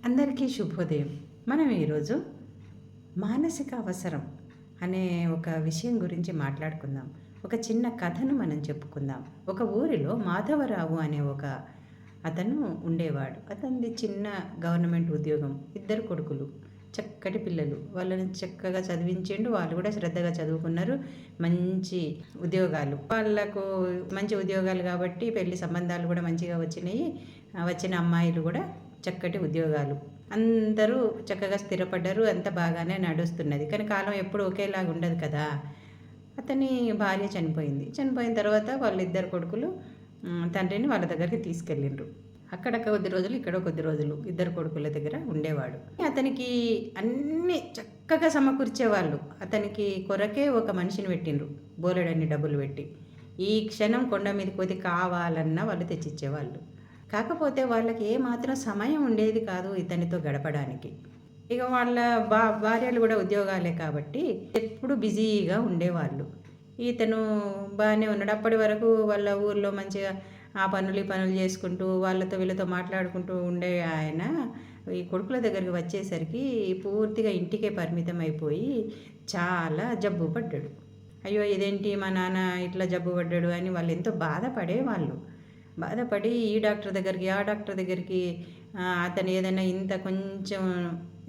అందరికీ శుభోదయం. మనం ఈరోజు మానసిక అవసరం అనే ఒక విషయం గురించి మాట్లాడుకుందాం. ఒక చిన్న కథను మనం చెప్పుకుందాం. ఒక ఊరిలో మాధవరావు అనే ఒక అతను ఉండేవాడు. అతనిది చిన్న గవర్నమెంట్ ఉద్యోగం. ఇద్దరు కొడుకులు, చక్కటి పిల్లలు. వాళ్ళని చక్కగా చదివించిండు. వాళ్ళు కూడా శ్రద్ధగా చదువుకున్నారు. మంచి ఉద్యోగాలు. వాళ్ళకు మంచి ఉద్యోగాలు కాబట్టి పెళ్లి సంబంధాలు కూడా మంచిగా వచ్చినాయి. వచ్చిన అమ్మాయిలు కూడా చక్కటి ఉద్యోగాలు. అందరూ చక్కగా స్థిరపడ్డారు. అంత బాగానే నడుస్తున్నది. కానీ కాలం ఎప్పుడు ఒకేలాగా ఉండదు కదా. అతని భార్య చనిపోయింది. చనిపోయిన తర్వాత వాళ్ళిద్దరు కొడుకులు తండ్రిని వాళ్ళ దగ్గరికి తీసుకెళ్ళిండ్రు. అక్కడ కొద్ది రోజులు, ఇక్కడ కొద్ది రోజులు ఇద్దరు కొడుకుల దగ్గర ఉండేవాడు. అతనికి అన్నీ చక్కగా సమకూర్చేవాళ్ళు. అతనికి కొరకే ఒక మనిషిని పెట్టిండ్రు, బోలెడన్ని డబ్బులు పెట్టి. ఈ క్షణం కొండ మీద కొద్ది కావాలన్నా వాళ్ళు తెచ్చిచ్చేవాళ్ళు. కాకపోతే వాళ్ళకి ఏమాత్రం సమయం ఉండేది కాదు ఇతనితో గడపడానికి. ఇక వాళ్ళ భార్యలు కూడా ఉద్యోగాలే కాబట్టి ఎప్పుడు బిజీగా ఉండేవాళ్ళు. ఇతను బాగానే ఉన్నాడు. అప్పటి వరకు వాళ్ళ ఊర్లో మంచిగా ఆ పనులు ఈ పనులు చేసుకుంటూ వాళ్ళతో వీళ్ళతో మాట్లాడుకుంటూ ఉండే ఆయన ఈ కొడుకుల దగ్గరికి వచ్చేసరికి పూర్తిగా ఇంటికే పరిమితం అయిపోయి చాలా జబ్బు పడ్డాడు. అయ్యో ఇదేంటి మా నాన్న ఇట్లా జబ్బు పడ్డాడు అని వాళ్ళు ఎంతో బాధపడేవాళ్ళు. బాధపడి ఈ డాక్టర్ దగ్గరికి ఆ డాక్టర్ దగ్గరికి అతను ఏదైనా ఇంత కొంచెం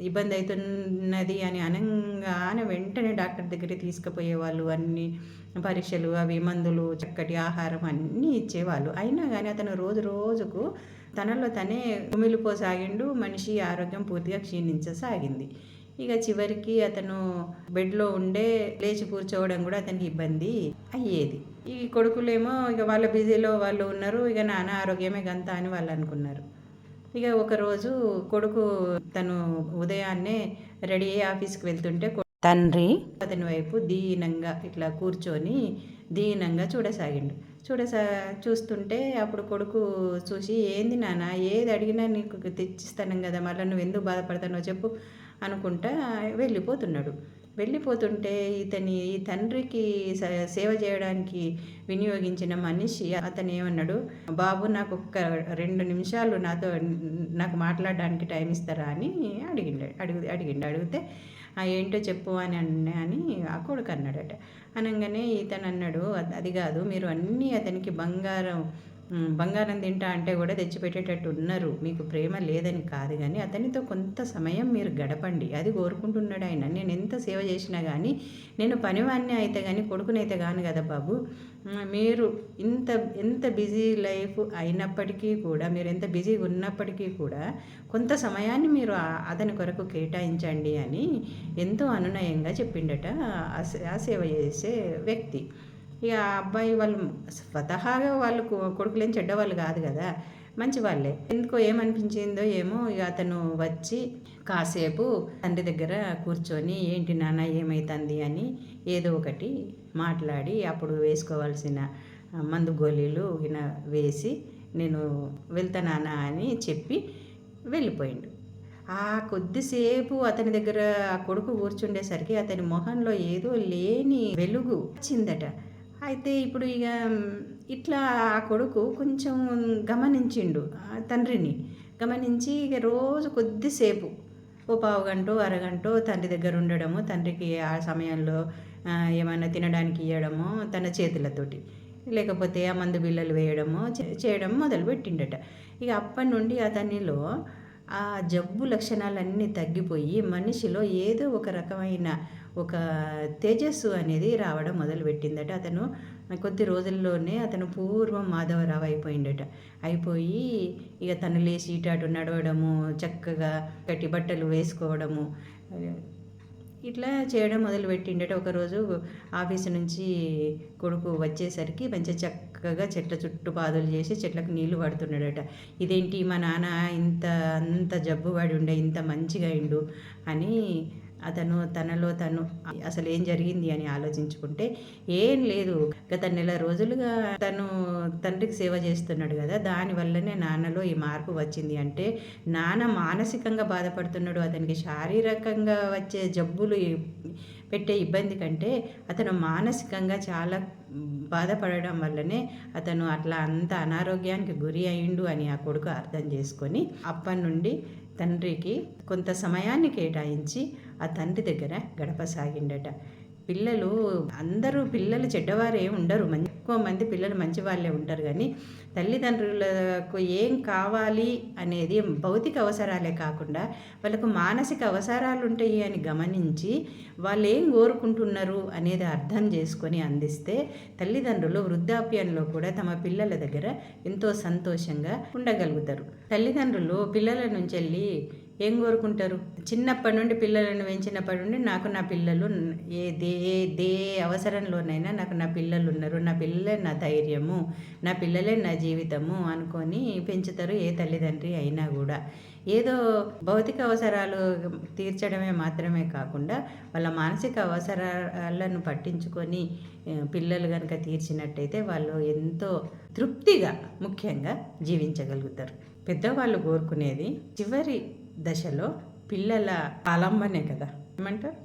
ఇబ్బంది అవుతున్నది అని అనగానే వెంటనే డాక్టర్ దగ్గరికి తీసుకుపోయేవాళ్ళు. అన్ని పరీక్షలు, అవి మందులు, చక్కటి ఆహారం అన్నీ ఇచ్చేవాళ్ళు. అయినా కానీ అతను రోజు రోజుకు తనలో తనే కుమిలిపోసాగిండు. మనిషి ఆరోగ్యం పూర్తిగా క్షీణించసాగింది. ఇక చివరికి అతను బెడ్లో ఉండే లేచి కూర్చోవడం కూడా అతనికి ఇబ్బంది అయ్యేది. ఈ కొడుకులేమో ఇక వాళ్ళ బిజీలో వాళ్ళు ఉన్నారు. ఇక నాన్న ఆరోగ్యమే గంత అని వాళ్ళు అనుకున్నారు. ఇక ఒకరోజు కొడుకు తను ఉదయాన్నే రెడీ అయ్యి ఆఫీస్కి వెళ్తుంటే తండ్రి అతని వైపు దీనంగా ఇట్లా కూర్చొని దీనంగా చూడసాగిండు. చూస్తుంటే అప్పుడు కొడుకు చూసి, ఏంది నాన్న, ఏది అడిగినా నీకు తెచ్చిస్తాను కదా, మళ్ళీ నువ్వు ఎందుకు బాధపడతానో చెప్పు అనుకుంటా వెళ్ళిపోతుంటే ఈ తండ్రికి సేవ చేయడానికి వినియోగించిన మనిషి అతను ఏమన్నాడు, బాబు నాకు ఒక్క 2 నిమిషాలు నాకు మాట్లాడడానికి టైం ఇస్తారా అని అడిగితే ఏంటో చెప్పు అని ఆ కొడుకు అన్నాడట. అనగానే ఇతను అన్నాడు, అది కాదు, మీరు అన్నీ అతనికి బంగారం తింటా అంటే కూడా తెచ్చిపెట్టేటట్టు ఉన్నారు. మీకు ప్రేమ లేదని కాదు, కానీ అతనితో కొంత సమయం మీరు గడపండి, అది కోరుకుంటున్నాడు ఆయన. నేను ఎంత సేవ చేసినా కానీ, నేను పనివాడిని అయితే కానీ కొడుకునైతే కాను కదా బాబు. మీరు ఎంత బిజీ లైఫ్ అయినప్పటికీ కూడా, మీరు ఎంత బిజీగా ఉన్నప్పటికీ కూడా కొంత సమయాన్ని మీరు అతని కొరకు కేటాయించండి అని ఎంతో అనునయంగా చెప్పిండట ఆ సేవ చేసే వ్యక్తి. ఇక ఆ అబ్బాయి వాళ్ళు స్వతహాగా వాళ్ళు కొడుకులేం చెడ్డవాళ్ళు కాదు కదా, మంచి వాళ్ళే. ఎందుకో ఏమనిపించిందో ఏమో, ఇక అతను వచ్చి కాసేపు తండ్రి దగ్గర కూర్చొని, ఏంటి నాన్న ఏమవుతుంది అని ఏదో ఒకటి మాట్లాడి, అప్పుడు వేసుకోవాల్సిన మందు గోళీలు ఈయన వేసి, నేను వెళ్తానా అని చెప్పి వెళ్ళిపోయిండు. ఆ కొద్దిసేపు అతని దగ్గర ఆ కొడుకు కూర్చుండేసరికి అతని మొహంలో ఏదో లేని వెలుగు వచ్చిందట. అయితే ఇప్పుడు ఇక ఇట్లా ఆ కొడుకు కొంచెం గమనించిండు తండ్రిని. గమనించి ఇక రోజు కొద్దిసేపు ఓ పావుగంటో అరగంటో తండ్రి దగ్గర ఉండడము, తండ్రికి ఆ సమయంలో ఏమైనా తినడానికి ఇవ్వడము తన చేతులతోటి, లేకపోతే ఆ మందు బిళ్ళలు వేయడము చేయడం మొదలుపెట్టిండట. ఇక అప్పటి నుండి అతనిలో ఆ జబ్బు లక్షణాలన్నీ తగ్గిపోయి మనిషిలో ఏదో ఒక రకమైన ఒక తేజస్సు అనేది రావడం మొదలుపెట్టిందట. అతను కొద్ది రోజుల్లోనే అతను పూర్వం మాధవరావు అయిపోయి ఇక తను లేచి ఇటు నడవడము, చక్కగా గట్టి బట్టలు వేసుకోవడము, ఇట్లా చేయడం మొదలుపెట్టిండట. ఒకరోజు ఆఫీసు నుంచి కొడుకు వచ్చేసరికి మంచిగా చక్కగా చెట్ల చుట్టూ పాదులు చేసి చెట్లకు నీళ్లు పడుతున్నాడట. ఇదేంటి మా నాన్న అంత జబ్బు పడి ఉండే ఇంత మంచిగా అయిండు అని అతను తనలో తను అసలు ఏం జరిగింది అని ఆలోచించుకుంటే, ఏం లేదు, గత 1 నెల రోజులుగా తను తండ్రికి సేవ చేస్తున్నాడు కదా, దానివల్లనే నాన్నలో ఈ మార్పు వచ్చింది. అంటే నాన్న మానసికంగా బాధపడుతున్నాడు, అతనికి శారీరకంగా వచ్చే జబ్బులు పెట్టే ఇబ్బంది కంటే అతను మానసికంగా చాలా బాధపడడం వల్లనే అతను అట్లా అంత అనారోగ్యానికి గురి అయిండు అని ఆ కొడుకు అర్థం చేసుకొని అప్పటి నుండి తండ్రికి కొంత సమయాన్ని కేటాయించి ఆ తండ్రి దగ్గర గడపసాగిండట. పిల్లలు చెడ్డవారే ఉండరు, ఎక్కువ మంది పిల్లలు మంచి వాళ్ళే ఉంటారు. కానీ తల్లిదండ్రులకు ఏం కావాలి అనేది భౌతిక అవసరాలే కాకుండా వాళ్ళకు మానసిక అవసరాలు ఉంటాయి అని గమనించి వాళ్ళు ఏం కోరుకుంటున్నారు అనేది అర్థం చేసుకొని అందిస్తే తల్లిదండ్రులు వృద్ధాప్యంలో కూడా తమ పిల్లల దగ్గర ఎంతో సంతోషంగా ఉండగలుగుతారు. తల్లిదండ్రులు పిల్లల నుంచి వెళ్ళి ఏం కోరుకుంటారు? చిన్నప్పటి నుండి పిల్లలను పెంచినప్పటి నుండి నాకు నా పిల్లలు ఏ అవసరంలోనైనా నాకు నా పిల్లలు ఉన్నారు, నా పిల్లలే నా ధైర్యము, నా పిల్లలే నా జీవితము అనుకొని పెంచుతారు ఏ తల్లిదండ్రి అయినా కూడా. ఏదో భౌతిక అవసరాలు తీర్చడమే మాత్రమే కాకుండా వాళ్ళ మానసిక అవసరాలను పట్టించుకొని పిల్లలు కనుక తీర్చినట్టయితే వాళ్ళు ఎంతో తృప్తిగా ముఖ్యంగా జీవించగలుగుతారు. పెద్దవాళ్ళు కోరుకునేది చివరి దశలో పిల్లల ఆలంబనే కదా, ఏమంటారు?